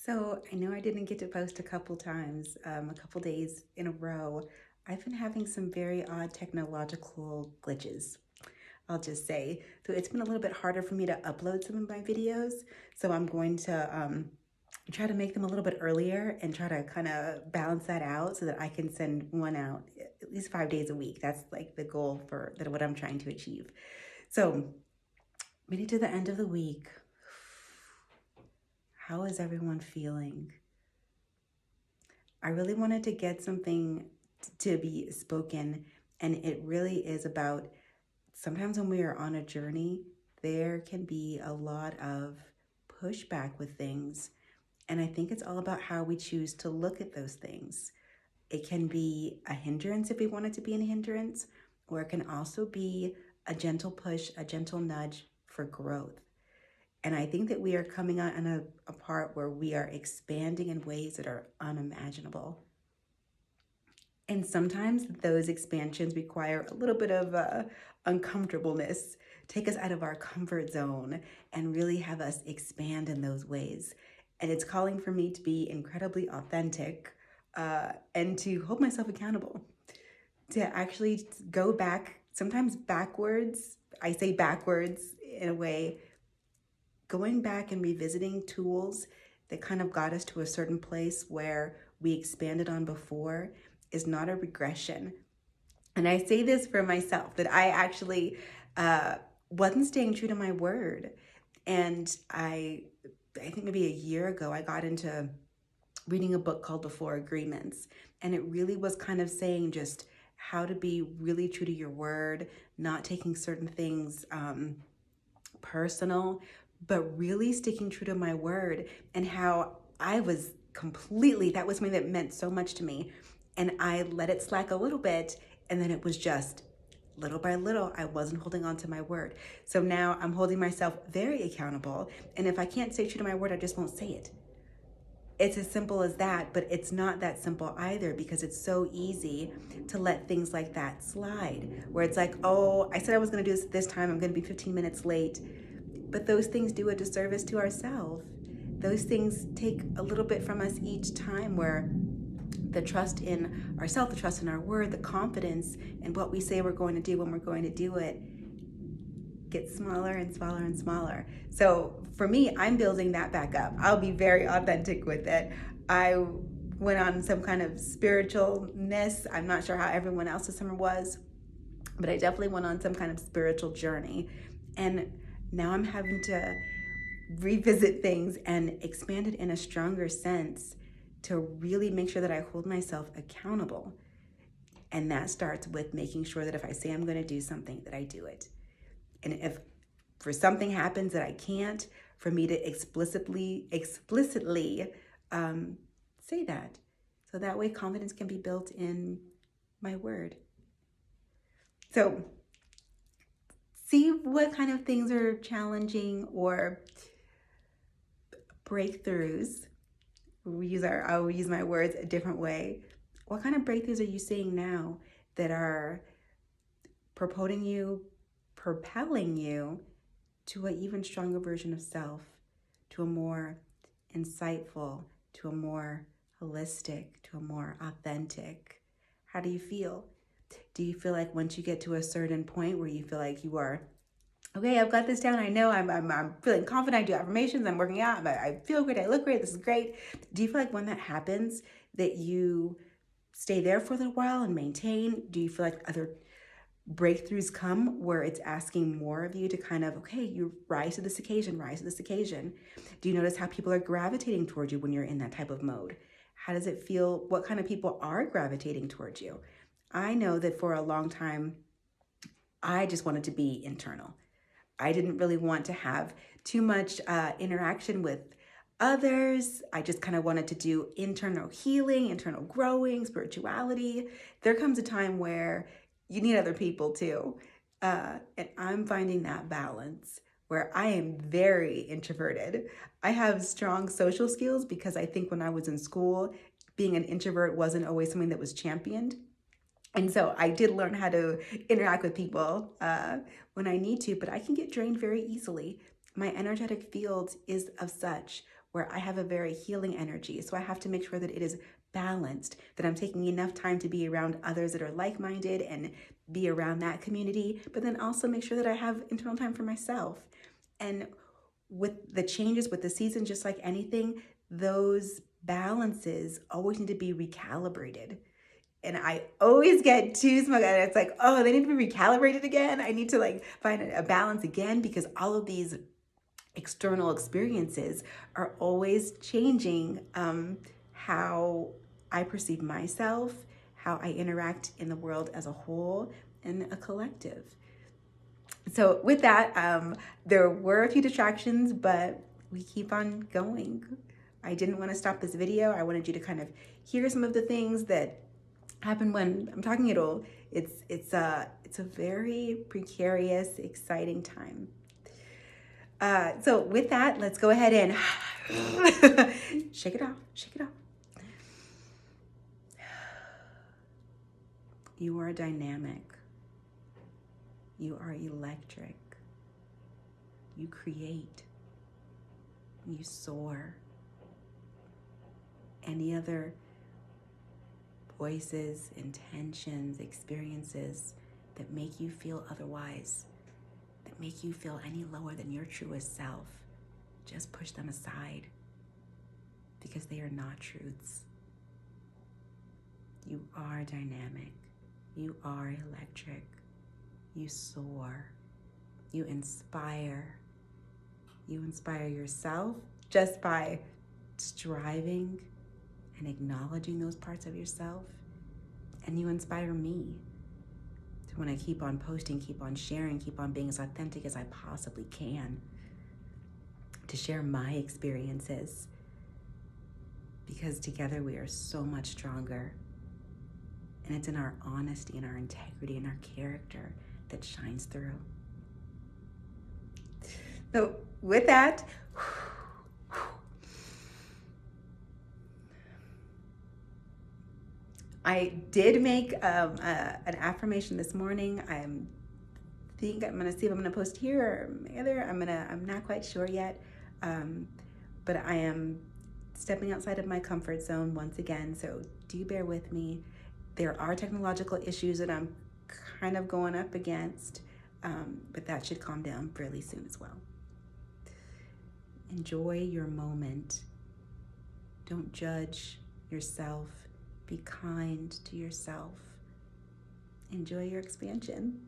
So I know I didn't get to post a couple times, a couple days in a row. I've been having some very odd technological glitches, I'll just say. So it's been a little bit harder for me to upload some of my videos. So I'm going to try to make them a little bit earlier and try to kind of balance that out so that I can send one out at least 5 days a week. That's like the goal for that what I'm trying to achieve. So made it to the end of the week. How is everyone feeling? I really wanted to get something to be spoken, and it really is about sometimes when we are on a journey, there can be a lot of pushback with things. And I think it's all about how we choose to look at those things. It can be a hindrance if we want it to be a hindrance, or it can also be a gentle push, a gentle nudge for growth. And I think that we are coming on a part where we are expanding in ways that are unimaginable. And sometimes those expansions require a little bit of uncomfortableness, take us out of our comfort zone, and really have us expand in those ways. And it's calling for me to be incredibly authentic and to hold myself accountable, to actually go back, sometimes backwards. I say backwards in a way, going back and revisiting tools that kind of got us to a certain place where we expanded on before is not a regression. And I say this for myself, that I actually wasn't staying true to my word. And I think maybe a year ago, I got into reading a book called The Four Agreements. And it really was kind of saying just how to be really true to your word, not taking certain things personal, but really sticking true to my word, and how I was completely, that was something that meant so much to me. And I let it slack a little bit, and then it was just little by little, I wasn't holding on to my word. So now I'm holding myself very accountable. And if I can't stay true to my word, I just won't say it. It's as simple as that, but it's not that simple either, because it's so easy to let things like that slide, where it's like, oh, I said I was going to do this time, I'm going to be 15 minutes late. But those things do a disservice to ourselves. Those things take a little bit from us each time, where the trust in ourselves, the trust in our word, the confidence in what we say we're going to do when we're going to do it gets smaller and smaller and smaller. So for me, I'm building that back up. I'll be very authentic with it. I went on some kind of spiritualness. I'm not sure how everyone else's summer was, but I definitely went on some kind of spiritual journey. And now I'm having to revisit things and expand it in a stronger sense to really make sure that I hold myself accountable. And that starts with making sure that if I say I'm going to do something, that I do it. And if for something happens that I can't, for me to explicitly say that. So that way confidence can be built in my word. So see what kind of things are challenging or breakthroughs. I will use my words a different way. What kind of breakthroughs are you seeing now that are propelling you to an even stronger version of self, to a more insightful, to a more holistic, to a more authentic? How do you feel? Do you feel like once you get to a certain point where you feel like you are, okay, I've got this down, I know, I'm feeling confident, I do affirmations, I'm working out, I feel great, I look great, this is great. Do you feel like when that happens that you stay there for a little while and maintain? Do you feel like other breakthroughs come where it's asking more of you to kind of, okay, you rise to this occasion? Do you notice how people are gravitating towards you when you're in that type of mode? How does it feel? What kind of people are gravitating towards you? I know that for a long time, I just wanted to be internal. I didn't really want to have too much interaction with others. I just kind of wanted to do internal healing, internal growing, spirituality. There comes a time where you need other people too. And I'm finding that balance where I am very introverted. I have strong social skills because I think when I was in school, being an introvert wasn't always something that was championed. And so I did learn how to interact with people when I need to, but I can get drained very easily. My energetic field is of such where I have a very healing energy. So I have to make sure that it is balanced, that I'm taking enough time to be around others that are like-minded and be around that community, but then also make sure that I have internal time for myself. And with the changes, with the season, just like anything, those balances always need to be recalibrated. And I always get too smug at it. It's like, oh, they need to be recalibrated again. I need to like find a balance again, because all of these external experiences are always changing how I perceive myself, how I interact in the world as a whole and a collective. So with that, there were a few distractions, but we keep on going. I didn't want to stop this video. I wanted you to kind of hear some of the things that happen when I'm talking it all. It's a very precarious, exciting time. So with that, let's go ahead and shake it off, shake it off. You are dynamic. You are electric. You create. You soar. Any other voices, intentions, experiences that make you feel otherwise, that make you feel any lower than your truest self, just push them aside, because they are not truths. You are dynamic. You are electric. You soar. You inspire. You inspire yourself just by striving and acknowledging those parts of yourself. And you inspire me to want to keep on posting, keep on sharing, keep on being as authentic as I possibly can, to share my experiences, because together we are so much stronger. And it's in our honesty and our integrity and our character that shines through. So with that, I did make an affirmation this morning. I think I'm gonna see if I'm gonna post here or other. I'm not quite sure yet, but I am stepping outside of my comfort zone once again. So do bear with me. There are technological issues that I'm kind of going up against, but that should calm down fairly soon as well. Enjoy your moment. Don't judge yourself. Be kind to yourself. Enjoy your expansion.